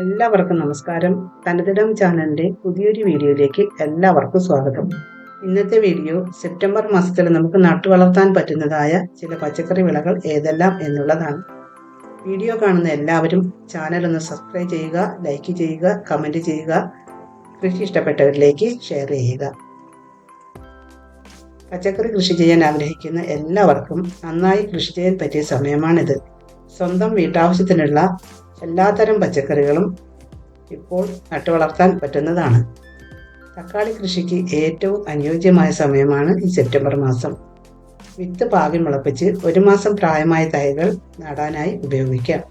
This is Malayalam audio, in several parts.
എല്ലാവർക്കും നമസ്കാരം. തനതിടം ചാനലിന്റെ പുതിയൊരു വീഡിയോയിലേക്ക് എല്ലാവർക്കും സ്വാഗതം. ഇന്നത്തെ വീഡിയോ സെപ്റ്റംബർ മാസത്തിൽ നമുക്ക് നട്ടുവളർത്താൻ പറ്റുന്നതായ ചില പച്ചക്കറി വിളകൾ ഏതെല്ലാം എന്നുള്ളതാണ്. വീഡിയോ കാണുന്ന എല്ലാവരും ചാനൽ ഒന്ന് സബ്സ്ക്രൈബ് ചെയ്യുക, ലൈക്ക് ചെയ്യുക, കമന്റ് ചെയ്യുക, കൃഷി ഇഷ്ടപ്പെട്ടവരിലേക്ക് ഷെയർ ചെയ്യുക. പച്ചക്കറി കൃഷി ചെയ്യാൻ ആഗ്രഹിക്കുന്ന എല്ലാവർക്കും നന്നായി കൃഷി ചെയ്യാൻ പറ്റിയ സമയമാണിത്. സ്വന്തം വീട്ടാവശ്യത്തിനുള്ള എല്ലാത്തരം പച്ചക്കറികളും ഇപ്പോൾ നട്ടുവളർത്താൻ പറ്റുന്നതാണ്. തക്കാളി കൃഷിക്ക് ഏറ്റവും അനുയോജ്യമായ സമയമാണ് ഈ സെപ്റ്റംബർ മാസം. വിത്ത് പാകി മുളപ്പിച്ച് 1 മാസം പ്രായമായ തൈകൾ നടാനായി ഉപയോഗിക്കാം.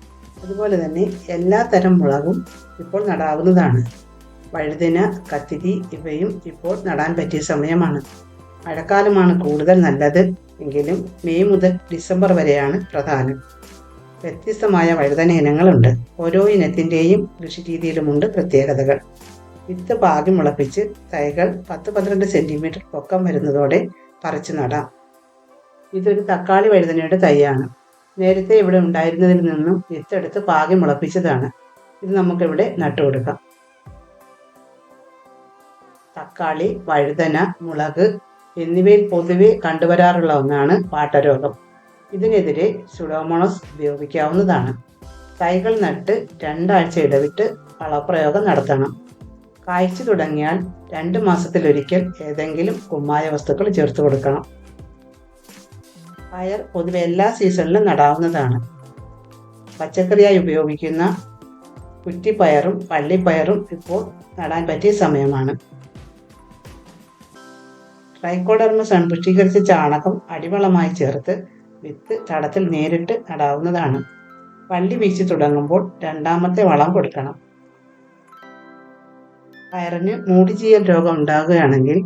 അതുപോലെ തന്നെ എല്ലാ തരം മുളകും ഇപ്പോൾ നടാവുന്നതാണ്. വഴുതന, കത്തിരി ഇവയും ഇപ്പോൾ നടാൻ പറ്റിയ സമയമാണ്. മഴക്കാലമാണ് കൂടുതൽ നല്ലത് എങ്കിലും മെയ് മുതൽ ഡിസംബർ വരെയാണ് പ്രധാനം. വ്യത്യസ്തമായ വഴുതന ഇനങ്ങളുണ്ട്. ഓരോ ഇനത്തിൻ്റെയും കൃഷി രീതിയിലുമുണ്ട് പ്രത്യേകതകൾ. വിത്ത് പാകി മുളപ്പിച്ച് തൈകൾ 10-12 സെന്റിമീറ്റർ പൊക്കം വരുന്നതോടെ പറിച്ചു നടാം. ഇതൊരു തക്കാളി വഴുതനയുടെ തൈയാണ്. നേരത്തെ ഇവിടെ ഉണ്ടായിരുന്നതിൽ നിന്നും വിത്തെടുത്ത് പാകി മുളപ്പിച്ചതാണ്. ഇത് നമുക്കിവിടെ നട്ടുകൊടുക്കാം. തക്കാളി, വഴുതന, മുളക് എന്നിവയിൽ പൊതുവെ കണ്ടുവരാറുള്ള ഒന്നാണ് പാട്ടരോഗം. ഇതിനെതിരെ സുഡോമോണസ് ഉപയോഗിക്കാവുന്നതാണ്. തൈകൾ നട്ട് 2 ആഴ്ച ഇടവിട്ട് വളപ്രയോഗം നടത്തണം. കായ്ച്ചു തുടങ്ങിയാൽ 2 മാസത്തിലൊരിക്കൽ ഏതെങ്കിലും കുമ്മായ വസ്തുക്കൾ ചേർത്ത് കൊടുക്കണം. പയർ പൊതുവെ എല്ലാ സീസണിലും നടാവുന്നതാണ്. പച്ചക്കറിയായി ഉപയോഗിക്കുന്ന കുറ്റിപ്പയറും പള്ളിപ്പയറും ഇപ്പോൾ നടാൻ പറ്റിയ സമയമാണ്. ട്രൈക്കോഡർമ സമ്പുഷ്ടീകരിച്ച ചാണകം അടിവളമായി ചേർത്ത് വിത്ത് തടത്തിൽ നേരിട്ട് നടാവുന്നതാണ്. വള്ളി വീശി തുടങ്ങുമ്പോൾ 2ാമത്തെ വളം കൊടുക്കണം. പയറിന് മൂടിചീയൽ രോഗം ഉണ്ടാകുകയാണെങ്കിൽ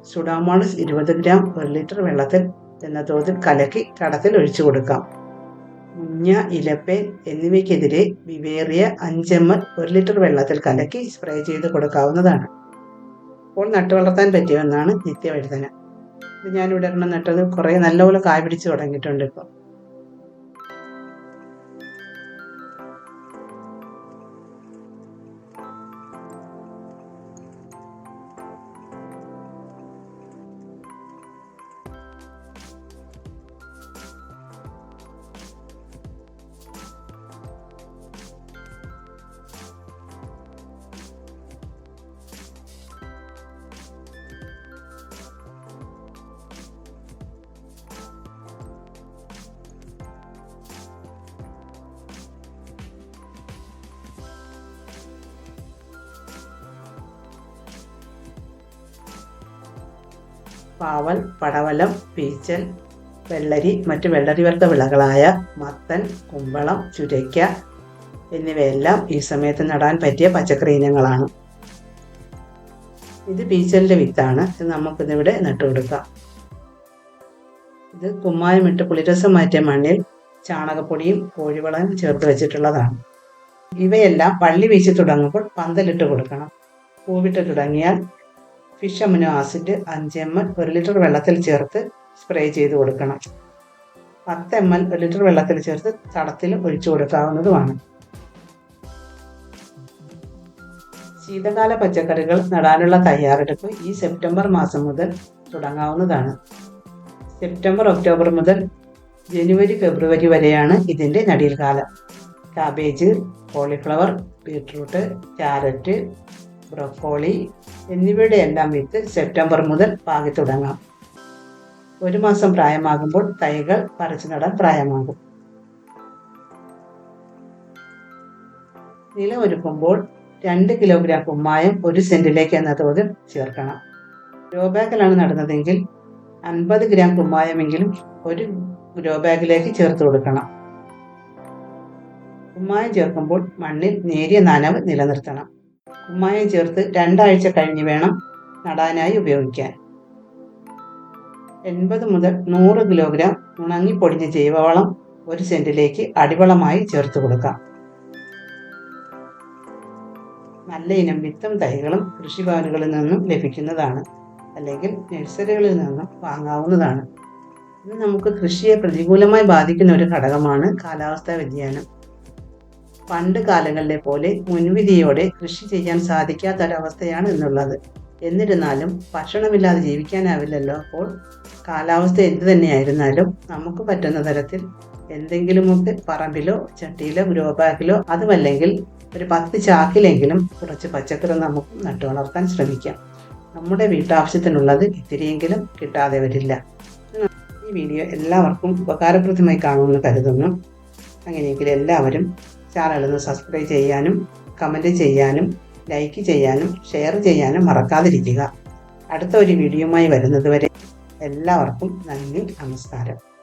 സുഡോമോണസ് 20 ഗ്രാം 1 ലിറ്റർ വെള്ളത്തിൽ എന്ന തോതിൽ കലക്കി തടത്തിൽ ഒഴിച്ചു കൊടുക്കാം. മുഞ്ഞ, ഇലപ്പേൻ എന്നിവയ്ക്കെതിരെ വിവേറിയ 5 ml 1 ലിറ്റർ വെള്ളത്തിൽ കലക്കി സ്പ്രേ ചെയ്ത് കൊടുക്കാവുന്നതാണ്. ഇപ്പോൾ നട്ടുവളർത്താൻ പറ്റിയ ഒന്നാണ് നിത്യവഴുതന. ഇത് ഞാനിവിടെ നട്ടത് കുറേ നല്ലപോലെ കായ് പിടിച്ച് തുടങ്ങിയിട്ടുണ്ട്. ഇപ്പോൾ പാവൽ, പടവലം, പീച്ചൽ, വെള്ളരി, മറ്റ് വെള്ളരി വർഗ്ഗ വിളകളായ മത്തൻ, കുമ്പളം, ചുരയ്ക്ക എന്നിവയെല്ലാം ഈ സമയത്ത് നടാൻ പറ്റിയ പച്ചക്കറി ഇനങ്ങളാണ്. ഇത് പീച്ചലിൻ്റെ വിത്താണ്. ഇത് നമുക്കിന്നിവിടെ നട്ടുകൊടുക്കാം. ഇത് കുമ്മായമിട്ട് പുളിരസം മാറ്റിയ മണ്ണിൽ ചാണകപ്പൊടിയും കോഴിവളവും ചേർത്ത് വെച്ചിട്ടുള്ളതാണ്. ഇവയെല്ലാം വള്ളി വീശി തുടങ്ങുമ്പോൾ പന്തലിട്ട് കൊടുക്കണം. പൂവിട്ട് തുടങ്ങിയാൽ fish amino acid 5 ml 1 litre വെള്ളത്തിൽ ചേർത്ത് സ്പ്രേ ചെയ്ത് കൊടുക്കണം. 10 ml 1 ലിറ്റർ വെള്ളത്തിൽ ചേർത്ത് തടത്തിലും ഒഴിച്ചു കൊടുക്കാവുന്നതുമാണ്. ശീതകാല പച്ചക്കറികൾ നടാനുള്ള തയ്യാറെടുപ്പ് ഈ സെപ്റ്റംബർ മാസം മുതൽ തുടങ്ങാവുന്നതാണ്. സെപ്റ്റംബർ, ഒക്ടോബർ മുതൽ ജനുവരി, ഫെബ്രുവരി വരെയാണ് ഇതിൻ്റെ നടീൽ കാലം. Cabbage, cauliflower, beetroot, carrot, broccoli എന്നിവയുടെ എല്ലാം വിത്ത് സെപ്റ്റംബർ മുതൽ പാകി തുടങ്ങാം. 1 മാസം പ്രായമാകുമ്പോൾ തൈകൾ പറിച്ചു നടാൻ പ്രായമാകും. നിലം ഒരുക്കുമ്പോൾ 2 കിലോഗ്രാം കുമ്മായം 1 സെന്റിലേക്ക് എന്ന തോതിൽ ചേർക്കണം. ഗ്രോ ബാഗിലാണ് നടുന്നതെങ്കിൽ 50 ഗ്രാം കുമ്മായമെങ്കിലും 1 ഗ്രോ ബാഗിലേക്ക് ചേർത്ത് കൊടുക്കണം. കുമ്മായം ചേർക്കുമ്പോൾ മണ്ണിൽ നേരിയ നനവ് നിലനിർത്തണം. കുമ്മായം ചേർത്ത് 2 ആഴ്ച കഴിഞ്ഞ് വേണം നടാനായി ഉപയോഗിക്കാൻ. 80 മുതൽ 100 കിലോഗ്രാം ഉണങ്ങിപ്പൊടിഞ്ഞ ജൈവവളം 1 സെന്റിലേക്ക് അടിവളമായി ചേർത്ത് കൊടുക്കാം. നല്ല ഇനം വിത്തും തൈകളും കൃഷിഭവനുകളിൽ നിന്നും ലഭിക്കുന്നതാണ്, അല്ലെങ്കിൽ നഴ്സറികളിൽ നിന്നും വാങ്ങാവുന്നതാണ്. ഇത് നമുക്ക് കൃഷിയെ പ്രതികൂലമായി ബാധിക്കുന്ന ഒരു ഘടകമാണ് കാലാവസ്ഥാ വ്യതിയാനം. പണ്ട് കാലങ്ങളിലെ പോലെ മുൻവിധിയോടെ കൃഷി ചെയ്യാൻ സാധിക്കാത്തൊരവസ്ഥയാണ് ഇന്നുള്ളത്. എന്നിരുന്നാലും ഭക്ഷണമില്ലാതെ ജീവിക്കാനാവില്ലല്ലോ. അപ്പോൾ കാലാവസ്ഥ എന്തു തന്നെയായിരുന്നാലും നമുക്ക് പറ്റുന്ന തരത്തിൽ എന്തെങ്കിലുമൊക്കെ പറമ്പിലോ ചട്ടിയിലോ ഗ്രോ ബാഗിലോ അതുമല്ലെങ്കിൽ ഒരു 10 ചാക്കിലെങ്കിലും കുറച്ച് പച്ചക്കറി നമുക്ക് നട്ടു വളർത്താൻ ശ്രമിക്കാം. നമ്മുടെ വീട്ടാവശ്യത്തിനുള്ളത് ഇത്തിരിയെങ്കിലും കിട്ടാതെ വരില്ല. ഈ വീഡിയോ എല്ലാവർക്കും ഉപകാരപ്രദമായി കാണുമെന്ന് കരുതുന്നു. അങ്ങനെയെങ്കിൽ എല്ലാവരും ചാനലൊന്ന് സബ്സ്ക്രൈബ് ചെയ്യാനും കമൻറ്റ് ചെയ്യാനും ലൈക്ക് ചെയ്യാനും ഷെയർ ചെയ്യാനും മറക്കാതിരിക്കുക. അടുത്ത ഒരു വീഡിയോയുമായി വരുന്നതുവരെ എല്ലാവർക്കും നന്ദി, നമസ്കാരം.